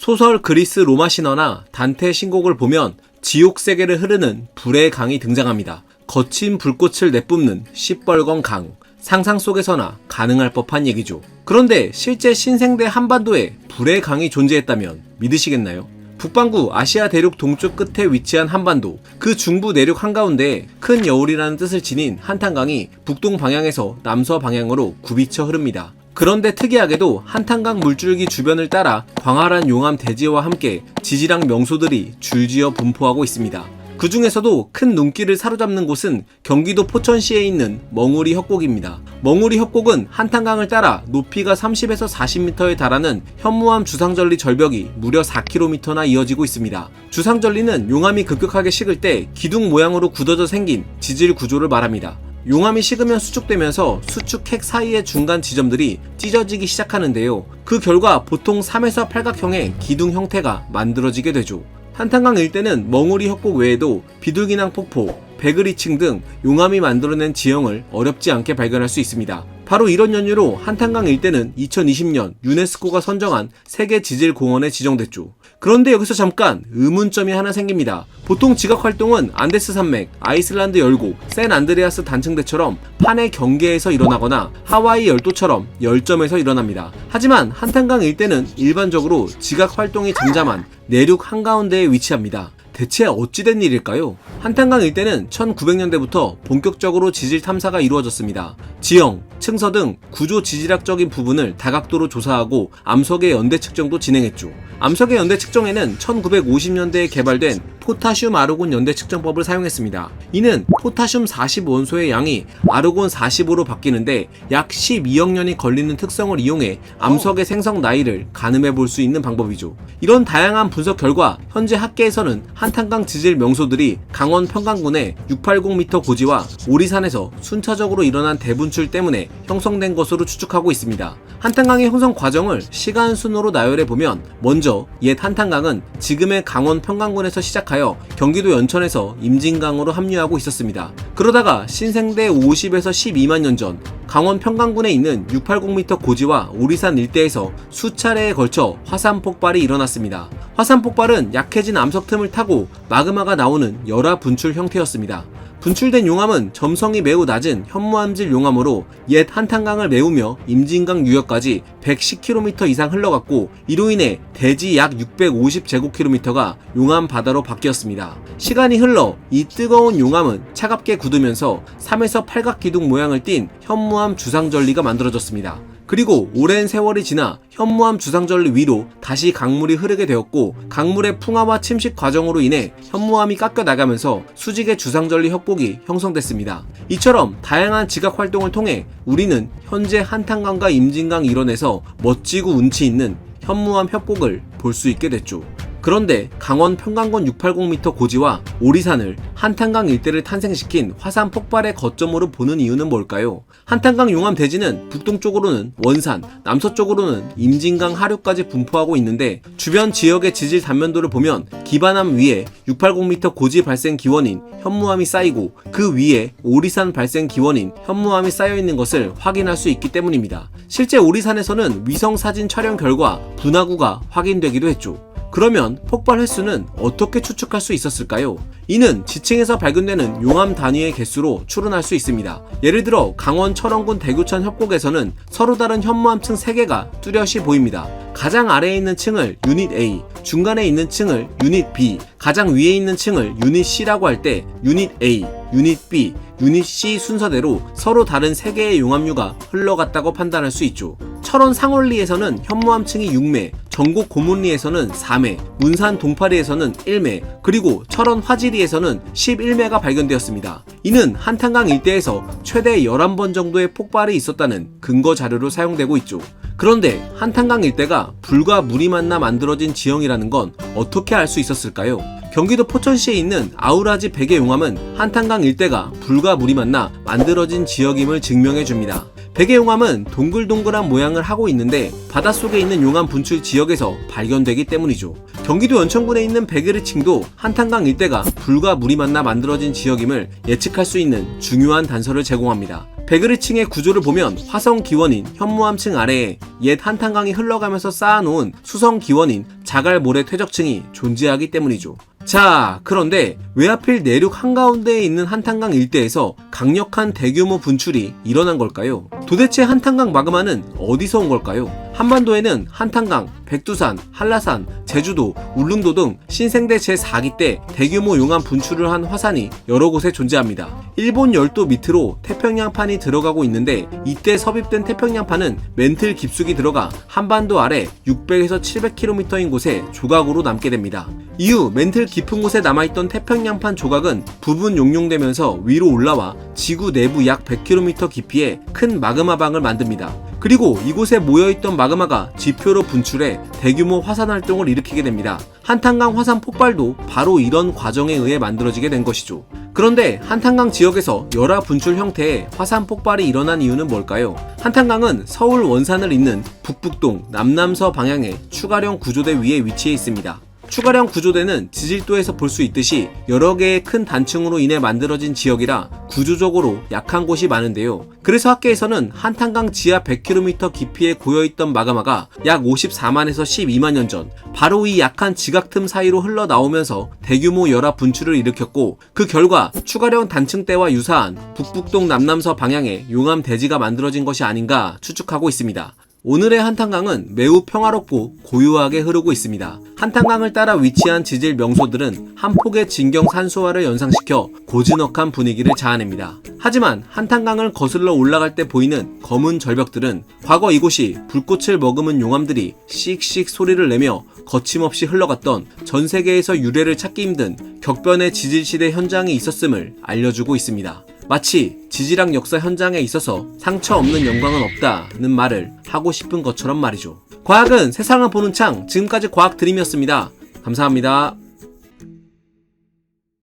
소설 그리스 로마 신화나 단테 신곡을 보면 지옥 세계를 흐르는 불의 강이 등장합니다. 거친 불꽃을 내뿜는 시뻘건 강. 상상 속에서나 가능할 법한 얘기죠. 그런데 실제 신생대 한반도에 불의 강이 존재했다면 믿으시겠나요? 북반구 아시아 대륙 동쪽 끝에 위치한 한반도, 그 중부 내륙 한가운데에 큰 여울이라는 뜻을 지닌 한탄강이 북동 방향에서 남서 방향으로 굽이쳐 흐릅니다. 그런데 특이하게도 한탄강 물줄기 주변을 따라 광활한 용암 대지와 함께 지질학 명소들이 줄지어 분포하고 있습니다. 그 중에서도 큰 눈길을 사로잡는 곳은 경기도 포천시에 있는 멍우리 협곡입니다. 멍우리 협곡은 한탄강을 따라 높이가 30에서 40m에 달하는 현무암 주상절리 절벽이 무려 4km나 이어지고 있습니다. 주상절리는 용암이 급격하게 식을 때 기둥 모양으로 굳어져 생긴 지질 구조를 말합니다. 용암이 식으면 수축되면서 수축핵 사이의 중간 지점들이 찢어지기 시작하는데요. 그 결과 보통 3에서 팔각형의 기둥 형태가 만들어지게 되죠. 한탄강 일대는 멍우리 협곡 외에도 비둘기낭 폭포, 백을이층 등 용암이 만들어낸 지형을 어렵지 않게 발견할 수 있습니다. 바로 이런 연유로 한탄강 일대는 2020년 유네스코가 선정한 세계 지질공원에 지정됐죠. 그런데 여기서 잠깐 의문점이 하나 생깁니다. 보통 지각 활동은 안데스 산맥, 아이슬란드 열고, 샌안드레아스 단층대처럼 판의 경계에서 일어나거나 하와이 열도처럼 열점에서 일어납니다. 하지만 한탄강 일대는 일반적으로 지각 활동이 잠잠한 내륙 한가운데에 위치합니다. 대체 어찌된 일일까요? 한탄강 일대는 1900년대부터 본격적으로 지질 탐사가 이루어졌습니다. 지형, 층서 등 구조 지질학적인 부분을 다각도로 조사하고 암석의 연대 측정도 진행했죠. 암석의 연대 측정에는 1950년대에 개발된 포타슘 아르곤 연대 측정법을 사용했습니다. 이는 포타슘 40 원소의 양이 아르곤 40으로 바뀌는데 약 12억 년이 걸리는 특성을 이용해 암석의 생성 나이를 가늠해 볼 수 있는 방법이죠. 이런 다양한 분석 결과 현재 학계에서는 한탄강 지질 명소들이 강원 평강군의 680m 고지와 오리산에서 순차적으로 일어난 대분출 때문에 형성된 것으로 추측하고 있습니다. 한탄강의 형성 과정을 시간 순으로 나열해 보면 먼저 옛 한탄강은 지금의 강원 평강군에서 시작하여 경기도 연천에서 임진강으로 합류하고 있었습니다. 그러다가 신생대 50에서 12만 년 전 강원 평강군에 있는 680m 고지와 오리산 일대에서 수차례에 걸쳐 화산 폭발이 일어났습니다. 화산 폭발은 약해진 암석 틈을 타고 마그마가 나오는 열화 분출 형태였습니다. 분출된 용암은 점성이 매우 낮은 현무암질 용암으로 옛 한탄강을 메우며 임진강 유역까지 110km 이상 흘러갔고, 이로 인해 대지 약 650제곱킬로미터가 용암 바다로 바뀌었습니다. 시간이 흘러 이 뜨거운 용암은 차갑게 굳으면서 3에서 팔각 기둥 모양을 띤 현무암 주상절리가 만들어졌습니다. 그리고 오랜 세월이 지나 현무암 주상절리 위로 다시 강물이 흐르게 되었고, 강물의 풍화와 침식 과정으로 인해 현무암이 깎여 나가면서 수직의 주상절리 협곡이 형성됐습니다. 이처럼 다양한 지각 활동을 통해 우리는 현재 한탄강과 임진강 일원에서 멋지고 운치 있는 현무암 협곡을 볼 수 있게 됐죠. 그런데 강원 평강군 680m 고지와 오리산을 한탄강 일대를 탄생시킨 화산 폭발의 거점으로 보는 이유는 뭘까요? 한탄강 용암 대지는 북동쪽으로는 원산, 남서쪽으로는 임진강 하류까지 분포하고 있는데, 주변 지역의 지질 단면도를 보면 기반암 위에 680m 고지 발생 기원인 현무암이 쌓이고 그 위에 오리산 발생 기원인 현무암이 쌓여 있는 것을 확인할 수 있기 때문입니다. 실제 오리산에서는 위성 사진 촬영 결과 분화구가 확인되기도 했죠. 그러면 폭발 횟수는 어떻게 추측할 수 있었을까요? 이는 지층에서 발견되는 용암 단위의 개수로 추론할 수 있습니다. 예를 들어 강원 철원군 대교천 협곡에서는 서로 다른 현무암층 3개가 뚜렷이 보입니다. 가장 아래에 있는 층을 유닛 A, 중간에 있는 층을 유닛 B, 가장 위에 있는 층을 유닛 C라고 할 때 유닛 A, 유닛 B, 유닛 C 순서대로 서로 다른 3개의 용암류가 흘러갔다고 판단할 수 있죠. 철원 상월리에서는 현무암층이 6매, 전곡 고문리에서는 4매, 문산 동파리에서는 1매, 그리고 철원 화지리에서는 11매가 발견되었습니다. 이는 한탄강 일대에서 최대 11번 정도의 폭발이 있었다는 근거 자료로 사용되고 있죠. 그런데 한탄강 일대가 불과 물이 만나 만들어진 지형이라는 건 어떻게 알 수 있었을까요? 경기도 포천시에 있는 아우라지 베개용암은 한탄강 일대가 불과 물이 만나 만들어진 지역임을 증명해줍니다. 베개용암은 동글동글한 모양을 하고 있는데 바닷속에 있는 용암 분출 지역에서 발견되기 때문이죠. 경기도 연천군에 있는 백을이층도 한탄강 일대가 불과 물이 만나 만들어진 지역임을 예측할 수 있는 중요한 단서를 제공합니다. 백으리층의 구조를 보면 화성 기원인 현무암층 아래에 옛 한탄강이 흘러가면서 쌓아놓은 수성 기원인 자갈모래 퇴적층이 존재하기 때문이죠. 자, 그런데 왜 하필 내륙 한가운데에 있는 한탄강 일대에서 강력한 대규모 분출이 일어난 걸까요? 도대체 한탄강 마그마는 어디서 온 걸까요? 한반도에는 한탄강, 백두산, 한라산, 제주도, 울릉도 등 신생대 제4기 때 대규모 용암 분출을 한 화산이 여러 곳에 존재합니다. 일본 열도 밑으로 태평양판이 들어가고 있는데 이때 섭입된 태평양판은 멘틀 깊숙이 들어가 한반도 아래 600에서 700km인 곳에 조각으로 남게 됩니다. 이후 멘틀 깊은 곳에 남아있던 태평양판 조각은 부분 용융되면서 위로 올라와 지구 내부 약 100km 깊이의 큰 마그마방을 만듭니다. 그리고 이곳에 모여있던 마그마가 지표로 분출해 대규모 화산 활동을 일으키게 됩니다. 한탄강 화산 폭발도 바로 이런 과정에 의해 만들어지게 된 것이죠. 그런데 한탄강 지역에서 열화 분출 형태의 화산 폭발이 일어난 이유는 뭘까요? 한탄강은 서울 원산을 잇는 북북동 남남서 방향의 추가령 구조대 위에 위치해 있습니다. 추가령 구조대는 지질도에서 볼 수 있듯이 여러 개의 큰 단층으로 인해 만들어진 지역이라 구조적으로 약한 곳이 많은데요. 그래서 학계에서는 한탄강 지하 100km 깊이에 고여있던 마그마가 약 54만에서 12만 년 전 바로 이 약한 지각틈 사이로 흘러나오면서 대규모 열화 분출을 일으켰고 그 결과 추가령 단층대와 유사한 북북동 남남서 방향의 용암 대지가 만들어진 것이 아닌가 추측하고 있습니다. 오늘의 한탄강은 매우 평화롭고 고요하게 흐르고 있습니다. 한탄강을 따라 위치한 지질 명소들은 한 폭의 진경 산소화를 연상시켜 고즈넉한 분위기를 자아냅니다. 하지만 한탄강을 거슬러 올라갈 때 보이는 검은 절벽들은 과거 이곳이 불꽃을 머금은 용암들이 씩씩 소리를 내며 거침없이 흘러갔던 전 세계에서 유래를 찾기 힘든 격변의 지질시대 현장이 있었음을 알려주고 있습니다. 마치 지질학 역사 현장에 있어서 상처 없는 영광은 없다는 말을 하고 싶은 것처럼 말이죠. 과학은 세상을 보는 창, 지금까지 과학 드림이었습니다. 감사합니다.